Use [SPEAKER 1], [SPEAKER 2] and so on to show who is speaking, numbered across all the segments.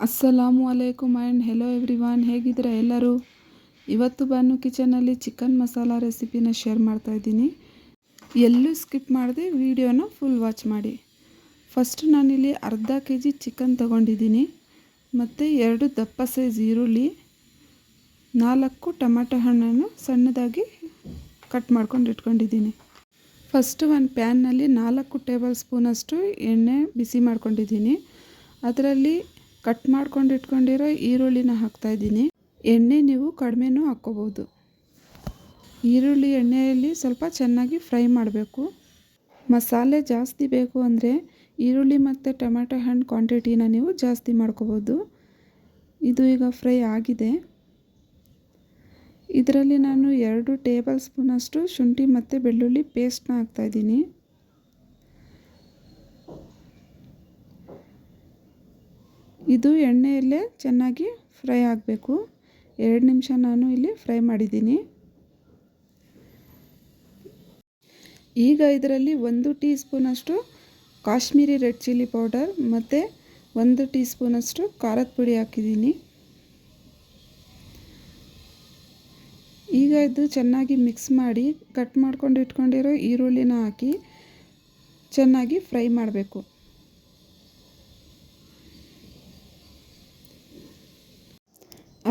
[SPEAKER 1] ಅಸ್ಸಲಾಮು ಅಲೈಕುಮ್ and hello everyone, ಹೇಗಿದ್ದೀರಾ ಎಲ್ಲರೂ? ಇವತ್ತು ಬಾನು ಕಿಚನಲ್ಲಿ ಚಿಕನ್ ಮಸಾಲ ರೆಸಿಪಿನ ಶೇರ್ ಮಾಡ್ತಾಯಿದ್ದೀನಿ. ಎಲ್ಲೂ ಸ್ಕಿಪ್ ಮಾಡದೆ ವಿಡಿಯೋನ ಫುಲ್ ವಾಚ್ ಮಾಡಿ. ಫಸ್ಟ್ ನಾನಿಲ್ಲಿ ಅರ್ಧ kg ಚಿಕನ್ ತೊಗೊಂಡಿದ್ದೀನಿ ಮತ್ತು 2 ದಪ್ಪ ಸೈಜ್ ಈರುಳ್ಳಿ, 4 ಟೊಮೆಟೊ ಹಣ್ಣನ್ನು ಸಣ್ಣದಾಗಿ ಕಟ್ ಮಾಡ್ಕೊಂಡು ಇಟ್ಕೊಂಡಿದ್ದೀನಿ. ಫಸ್ಟ್ ಒಂದು ಪ್ಯಾನ್ನಲ್ಲಿ 4 ಟೇಬಲ್ ಸ್ಪೂನಷ್ಟು ಎಣ್ಣೆ ಬಿಸಿ ಮಾಡ್ಕೊಂಡಿದ್ದೀನಿ. ಅದರಲ್ಲಿ ಕಟ್ ಮಾಡ್ಕೊಂಡು ಇಟ್ಕೊಂಡಿರೋ ಈರುಳ್ಳಿನ ಹಾಕ್ತಾಯಿದ್ದೀನಿ. ಎಣ್ಣೆ ನೀವು ಕಡಿಮೆನೂ ಹಾಕ್ಕೋಬೋದು. ಈರುಳ್ಳಿ ಎಣ್ಣೆಯಲ್ಲಿ ಸ್ವಲ್ಪ ಚೆನ್ನಾಗಿ ಫ್ರೈ ಮಾಡಬೇಕು. ಮಸಾಲೆ ಜಾಸ್ತಿ ಬೇಕು ಅಂದರೆ ಈರುಳ್ಳಿ ಮತ್ತು ಟೊಮೆಟೊ ಹಣ್ಣು ಕ್ವಾಂಟಿಟಿನ ನೀವು ಜಾಸ್ತಿ ಮಾಡ್ಕೋಬೋದು. ಇದು ಈಗ ಫ್ರೈ ಆಗಿದೆ. ಇದರಲ್ಲಿ ನಾನು 2 ಟೇಬಲ್ ಸ್ಪೂನಷ್ಟು ಶುಂಠಿ ಮತ್ತು ಬೆಳ್ಳುಳ್ಳಿ ಪೇಸ್ಟ್ನ ಹಾಕ್ತಾಯಿದ್ದೀನಿ. ಇದು ಎಣ್ಣೆಯಲ್ಲೇ ಚೆನ್ನಾಗಿ ಫ್ರೈ ಆಗಬೇಕು. 2 ನಿಮಿಷ ನಾನು ಇಲ್ಲಿ ಫ್ರೈ ಮಾಡಿದ್ದೀನಿ. ಈಗ ಇದರಲ್ಲಿ 1 ಟೀ ಸ್ಪೂನಷ್ಟು ಕಾಶ್ಮೀರಿ ರೆಡ್ ಚಿಲ್ಲಿ ಪೌಡರ್ ಮತ್ತು 1 ಟೀ ಸ್ಪೂನಷ್ಟು ಖಾರದ ಪುಡಿ ಹಾಕಿದ್ದೀನಿ. ಈಗ ಇದು ಚೆನ್ನಾಗಿ ಮಿಕ್ಸ್ ಮಾಡಿ ಕಟ್ ಮಾಡ್ಕೊಂಡು ಇಟ್ಕೊಂಡಿರೋ ಈರುಳ್ಳಿನ ಹಾಕಿ ಚೆನ್ನಾಗಿ ಫ್ರೈ ಮಾಡಬೇಕು.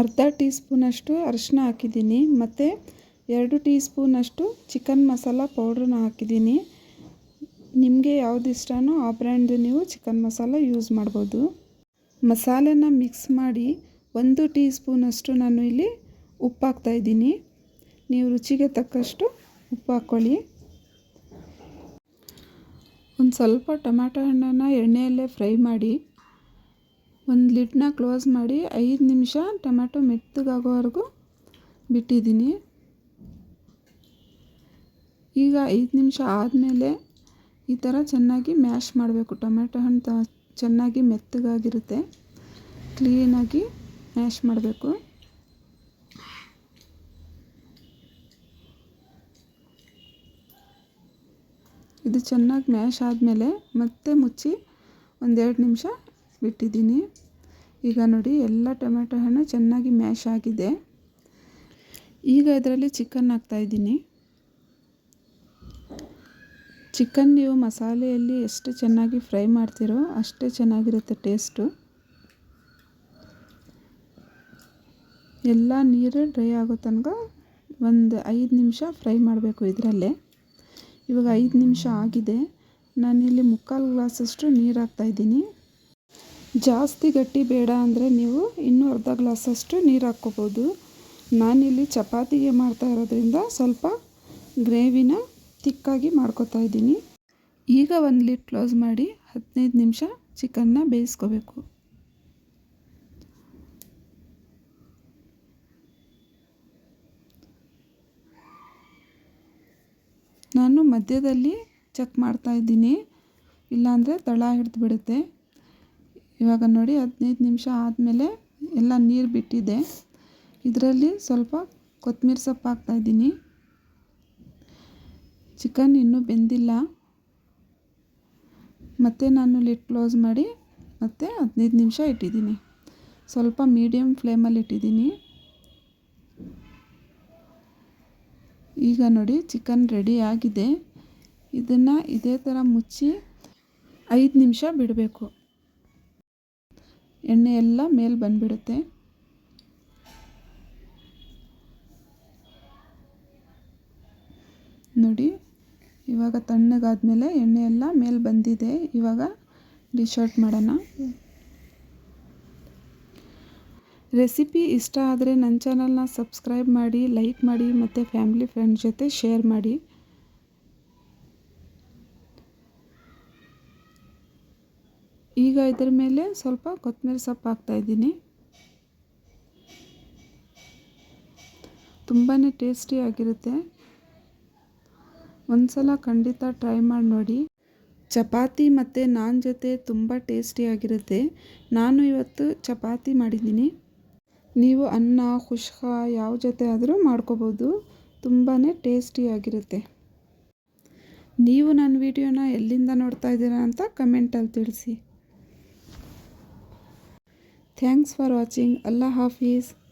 [SPEAKER 1] ಅರ್ಧ ಟೀ ಸ್ಪೂನಷ್ಟು ಅರಿಶಿನ ಹಾಕಿದ್ದೀನಿ ಮತ್ತು 2 ಟೀ ಸ್ಪೂನಷ್ಟು ಚಿಕನ್ ಮಸಾಲ ಪೌಡ್ರನ್ನ ಹಾಕಿದ್ದೀನಿ. ನಿಮಗೆ ಯಾವುದು ಇಷ್ಟನೋ ಆ ಬ್ರ್ಯಾಂಡ್ದು ನೀವು ಚಿಕನ್ ಮಸಾಲ ಯೂಸ್ ಮಾಡ್ಬೋದು. ಮಸಾಲೆನ ಮಿಕ್ಸ್ ಮಾಡಿ 1 ಟೀ ಸ್ಪೂನಷ್ಟು ನಾನು ಇಲ್ಲಿ ಉಪ್ಪು ಹಾಕ್ತಾಯಿದ್ದೀನಿ. ನೀವು ರುಚಿಗೆ ತಕ್ಕಷ್ಟು ಉಪ್ಪು ಹಾಕ್ಕೊಳ್ಳಿ. ಒಂದು ಸ್ವಲ್ಪ ಟೊಮ್ಯಾಟೊ ಹಣ್ಣನ್ನು ಎಣ್ಣೆಯಲ್ಲೇ ಫ್ರೈ ಮಾಡಿ ಒಂದು ಲಿಡ್ನ ಕ್ಲೋಸ್ ಮಾಡಿ 5 ನಿಮಿಷ ಟೊಮ್ಯಾಟೊ ಮೆತ್ತಗಾಗೋವರೆಗೂ ಬಿಟ್ಟಿದ್ದೀನಿ. ಈಗ 5 ನಿಮಿಷ ಆದಮೇಲೆ ಈ ಥರ ಚೆನ್ನಾಗಿ ಮ್ಯಾಶ್ ಮಾಡಬೇಕು. ಟೊಮ್ಯಾಟೊ ಹಣ್ಣು ಚೆನ್ನಾಗಿ ಮೆತ್ತಗಾಗಿರುತ್ತೆ. ಕ್ಲೀನಾಗಿ ಮ್ಯಾಶ್ ಮಾಡಬೇಕು. ಇದು ಚೆನ್ನಾಗಿ ಮ್ಯಾಶ್ ಆದಮೇಲೆ ಮತ್ತೆ ಮುಚ್ಚಿ 1-2 ನಿಮಿಷ ಬಿಟ್ಟಿದ್ದೀನಿ. ಈಗ ನೋಡಿ ಎಲ್ಲ ಟೊಮೆಟೊ ಹಣ್ಣು ಚೆನ್ನಾಗಿ ಮ್ಯಾಶ್ ಆಗಿದೆ. ಈಗ ಇದರಲ್ಲಿ ಚಿಕನ್ ಹಾಕ್ತಾಯಿದ್ದೀನಿ. ಚಿಕನ್ ನೀವು ಮಸಾಲೆಯಲ್ಲಿ ಎಷ್ಟು ಚೆನ್ನಾಗಿ ಫ್ರೈ ಮಾಡ್ತೀರೋ ಅಷ್ಟೇ ಚೆನ್ನಾಗಿರುತ್ತೆ ಟೇಸ್ಟು. ಎಲ್ಲ ನೀರು ಡ್ರೈ ಆಗೋ ತನಕ ಒಂದು 5 ನಿಮಿಷ ಫ್ರೈ ಮಾಡಬೇಕು ಇದರಲ್ಲೇ. ಇವಾಗ 5 ನಿಮಿಷ ಆಗಿದೆ. ನಾನಿಲ್ಲಿ 3/4 ಗ್ಲಾಸಷ್ಟು ನೀರು ಹಾಕ್ತಾಯಿದ್ದೀನಿ. ಜಾಸ್ತಿ ಗಟ್ಟಿ ಬೇಡ ಅಂದರೆ ನೀವು ಇನ್ನೂ ಅರ್ಧ ಗ್ಲಾಸಷ್ಟು ನೀರು ಹಾಕ್ಕೋಬೋದು. ನಾನಿಲ್ಲಿ ಚಪಾತಿಗೆ ಮಾಡ್ತಾ ಇರೋದ್ರಿಂದ ಸ್ವಲ್ಪ ಗ್ರೇವಿನ ತಿಕ್ಕಾಗಿ ಮಾಡ್ಕೊತಾ ಇದ್ದೀನಿ. ಈಗ ಒಂದು ಲಿಡ್ ಕ್ಲೋಸ್ ಮಾಡಿ 15 ನಿಮಿಷ ಚಿಕನ್ನ ಬೇಯಿಸ್ಕೋಬೇಕು. ನಾನು ಮಧ್ಯದಲ್ಲಿ ಚೆಕ್ ಮಾಡ್ತಾಯಿದ್ದೀನಿ, ಇಲ್ಲಾಂದರೆ ತಳ ಹಿಡಿದು ಬಿಡುತ್ತೆ. ಇವಾಗ ನೋಡಿ 15 ನಿಮಿಷ ಆದಮೇಲೆ ಎಲ್ಲ ನೀರು ಬಿಟ್ಟಿದೆ. ಇದರಲ್ಲಿ ಸ್ವಲ್ಪ ಕೊತ್ತಂಬರಿ ಸೊಪ್ಪು ಹಾಕ್ತಾಯಿದ್ದೀನಿ. ಚಿಕನ್ ಇನ್ನೂ ಬೆಂದಿಲ್ಲ. ಮತ್ತು ನಾನು ಲಿಡ್ ಕ್ಲೋಸ್ ಮಾಡಿ ಮತ್ತೆ 15 ನಿಮಿಷ ಇಟ್ಟಿದ್ದೀನಿ. ಸ್ವಲ್ಪ ಮೀಡಿಯಮ್ ಫ್ಲೇಮಲ್ಲಿ ಇಟ್ಟಿದ್ದೀನಿ. ಈಗ ನೋಡಿ ಚಿಕನ್ ರೆಡಿ ಆಗಿದೆ. ಇದನ್ನು ಇದೇ ಥರ ಮುಚ್ಚಿ 5 ನಿಮಿಷ ಬಿಡಬೇಕು. ಎಣ್ಣೆ ಎಲ್ಲ ಮೇಲೆ ಬಂದುಬಿಡುತ್ತೆ. ನೋಡಿ ಇವಾಗ ತಣ್ಣಗಾದ್ಮೇಲೆ ಎಣ್ಣೆ ಎಲ್ಲ ಮೇಲೆ ಬಂದಿದೆ. ಇವಾಗ ಡಿಶ್ ಔಟ್ ಮಾಡೋಣ. ರೆಸಿಪಿ ಇಷ್ಟ ಆದರೆ ನನ್ನ ಚಾನಲ್ನ ಸಬ್ಸ್ಕ್ರೈಬ್ ಮಾಡಿ, ಲೈಕ್ ಮಾಡಿ ಮತ್ತು ಫ್ಯಾಮಿಲಿ ಫ್ರೆಂಡ್ಸ್ ಜೊತೆ ಶೇರ್ ಮಾಡಿ. ಈಗ ಇದರ ಮೇಲೆ ಸ್ವಲ್ಪ ಕೊತ್ತಂಬರಿ ಸೊಪ್ಪು ಹಾಕ್ತಾಯಿದ್ದೀನಿ. ತುಂಬಾ ಟೇಸ್ಟಿಯಾಗಿರುತ್ತೆ. ಒಂದ್ಸಲ ಖಂಡಿತ ಟ್ರೈ ಮಾಡಿ ನೋಡಿ. ಚಪಾತಿ ಮತ್ತು ನಾನ್ ಜೊತೆ ತುಂಬ ಟೇಸ್ಟಿಯಾಗಿರುತ್ತೆ. ನಾನು ಇವತ್ತು ಚಪಾತಿ ಮಾಡಿದ್ದೀನಿ. ನೀವು ಅನ್ನ, ಖುಷ್ಕ ಯಾವ ಜೊತೆ ಆದರೂ ಮಾಡ್ಕೋಬೋದು. ತುಂಬಾ ಟೇಸ್ಟಿಯಾಗಿರುತ್ತೆ. ನೀವು ನನ್ನ ವಿಡಿಯೋನ ಎಲ್ಲಿಂದ ನೋಡ್ತಾ ಇದ್ದೀರಾ ಅಂತ ಕಮೆಂಟಲ್ಲಿ ತಿಳಿಸಿ. Thanks for watching. ಅಲ್ಲಾ ಹಾಫೀಸ್.